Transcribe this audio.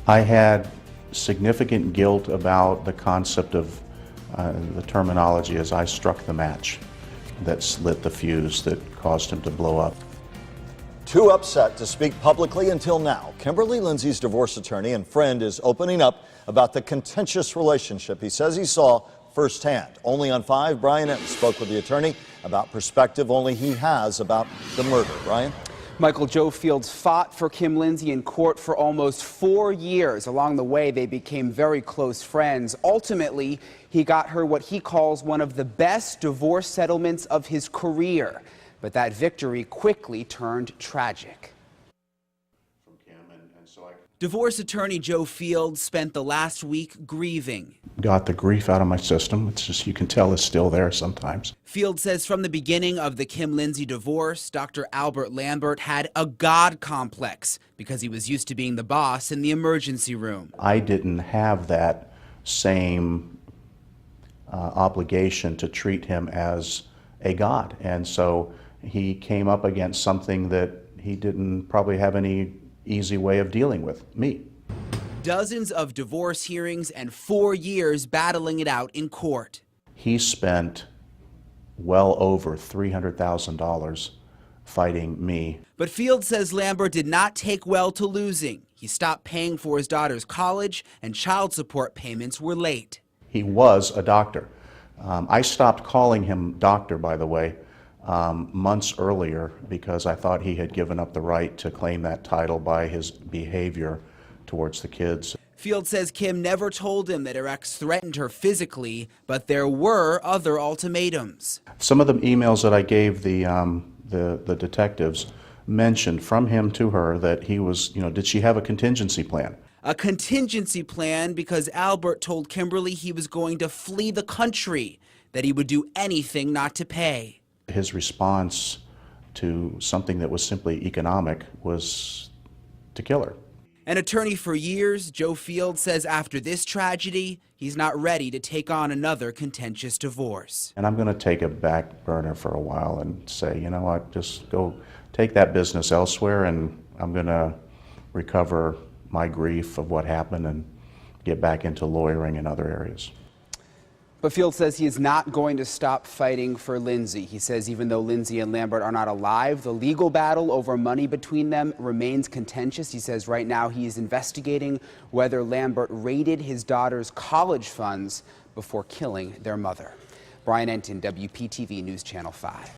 I had significant guilt about the concept of the terminology as I struck the match that lit the fuse that caused him to blow up. Too upset to speak publicly until now, Kimberly Lindsey's divorce attorney and friend is opening up about the contentious relationship he says he saw firsthand. Only on 5, Brian Enton spoke with the attorney about perspective only he has about the murder. Brian? Michael, Joe Fields fought for Kim Lindsey in court for almost 4 years. Along the way, they became very close friends. Ultimately, he got her what he calls one of the best divorce settlements of his career. But that victory quickly turned tragic. Divorce attorney Joe Fields spent the last week grieving. Got the grief out of my system. It's just, you can tell it's still there sometimes. Fields says from the beginning of the Kim Lindsey divorce, Dr. Albert Lambert had a God complex because he was used to being the boss in the emergency room. I didn't have that same obligation to treat him as a god. And so he came up against something that he didn't probably have any easy way of dealing with, me. Dozens of divorce hearings and 4 years battling it out in court. He spent well over $300,000 fighting me. But Fields says Lambert did not take well to losing. He stopped paying for his daughter's college and child support payments were late. He was a doctor. I stopped calling him doctor, by the way, months earlier because I thought he had given up the right to claim that title by his behavior towards the kids. Fields says Kim never told him that her ex threatened her physically, but there were other ultimatums. Some of the emails that I gave the detectives mentioned from him to her that he was, did she have a contingency plan? A contingency plan because Albert told Kimberly he was going to flee the country, that he would do anything not to pay. His response to something that was simply economic was to kill her. An attorney for years, Joe Fields says after this tragedy, he's not ready to take on another contentious divorce. And I'm going to take a back burner for a while and say, you know what, just go take that business elsewhere, and I'm going to recover my grief of what happened and get back into lawyering in other areas. But Fields says he is not going to stop fighting for Lindsey. He says even though Lindsey and Lambert are not alive, the legal battle over money between them remains contentious. He says right now he is investigating whether Lambert raided his daughter's college funds before killing their mother. Brian Enton, WPTV News Channel 5.